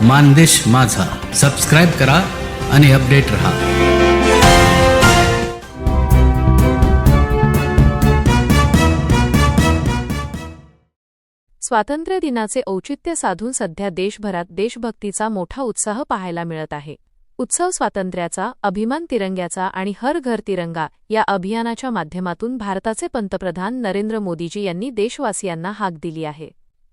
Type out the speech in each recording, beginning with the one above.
मानदेश माझा सबस्क्राइब करा आणि अपडेट रहा. स्वातंत्र्य दिनाचे औचित्य साधून सध्या देशभरात देशभक्तीचा मोठा उत्साह पाहायला मिळत आहे. उत्सव स्वातंत्र्याचा, अभिमान तिरंग्याचा आणि हर घर तिरंगा या अभियानाच्या माध्यमातून भारताचे पंतप्रधान नरेंद्र मोदीजी यांनी देशवासियांना हाक दिली आहे.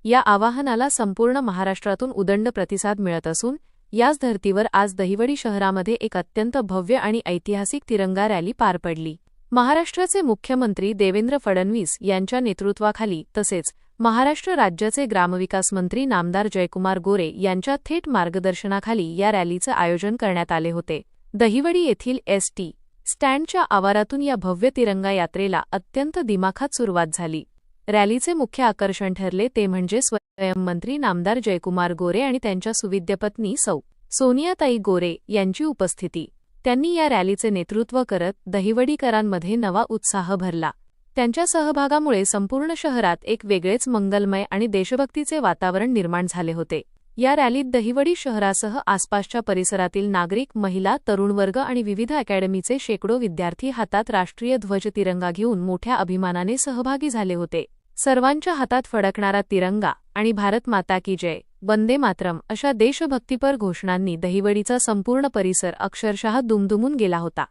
या आवाहनाला संपूर्ण महाराष्ट्रातून उदंड प्रतिसाद मिळत असून याच धर्तीवर आज दहिवडी शहरामध्ये एक अत्यंत भव्य आणि ऐतिहासिक तिरंगा रॅली पार पडली. महाराष्ट्राचे मुख्यमंत्री देवेंद्र फडणवीस यांच्या नेतृत्वाखाली तसेच महाराष्ट्र राज्याचे ग्रामविकास मंत्री नामदार जयकुमार गोरे यांच्या थेट मार्गदर्शनाखाली या रॅलीचं आयोजन करण्यात आले होते. दहिवडी येथील एस.टी. स्टँडच्या आवारातून या भव्य तिरंगा यात्रेला अत्यंत दिमाखात सुरुवात झाली. रॅलीचे मुख्य आकर्षण ठरले ते म्हणजे स्वयं मंत्री नामदार जयकुमार गोरे आणि त्यांच्या सुविद्य पत्नी सौ. सोनियाताई गोरे यांची उपस्थिती. त्यांनी या रॅलीचे नेतृत्व करत दहिवडीकरांमध्ये नवा उत्साह भरला. त्यांच्या सहभागामुळे संपूर्ण शहरात एक वेगळेच मंगलमय आणि देशभक्तीचे वातावरण निर्माण झाले होते. या रॅलीत दहिवडी शहरासह आसपासच्या परिसरातील नागरिक, महिला, तरुण वर्ग आणि विविध अकॅडमीचे शेकडो विद्यार्थी हातात राष्ट्रीय ध्वज तिरंगा घेऊन मोठ्या अभिमानाने सहभागी झाले होते. सर्वांच्या हातात फडकणारा तिरंगा आणि भारत माता की जय, वंदे मातरम अशा देशभक्तीपर घोषणांनी दहिवडीचा संपूर्ण परिसर अक्षरशः दुमदुमून गेला होता.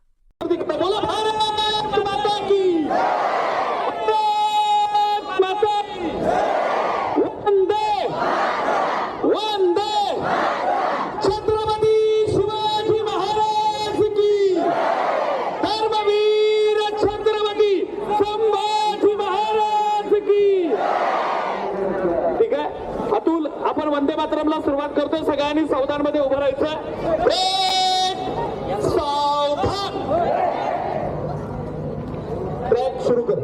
आपण वंदे मातरमला सुरुवात करतो. सगळ्यांनी सावधानमध्ये उभं राहायचं. सावधान. ट्रॅक सुरू कर.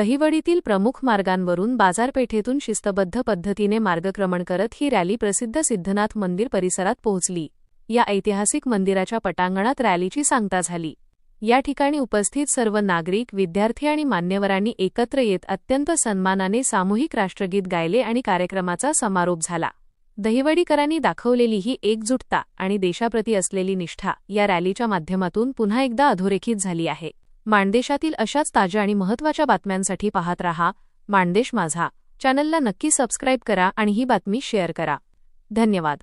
दहिवडीतील प्रमुख मार्गांवरून बाजारपेठेतून शिस्तबद्ध पद्धतीने मार्गक्रमण करत ही रॅली प्रसिद्ध सिद्धनाथ मंदिर परिसरात पोहोचली. या ऐतिहासिक मंदिराच्या पटांगणात रॅलीची सांगता झाली. या ठिकाणी उपस्थित सर्व नागरिक, विद्यार्थी आणि मान्यवरांनी एकत्र येत अत्यंत सन्मानाने सामूहिक राष्ट्रगीत गायले आणि कार्यक्रमाचा समारोप झाला. दहिवडीकरांनी दाखवलेली ही एकजुटता आणि देशाप्रती असलेली निष्ठा या रॅलीच्या माध्यमातून पुन्हा एकदा अधोरेखित झाली आहे. माणदेशातील अशाच ताज्या आणि महत्त्वाच्या बातम्यांसाठी पाहत रहा माणदेश माझा. चॅनलला नक्की सबस्क्राईब करा आणि ही बातमी शेअर करा. धन्यवाद.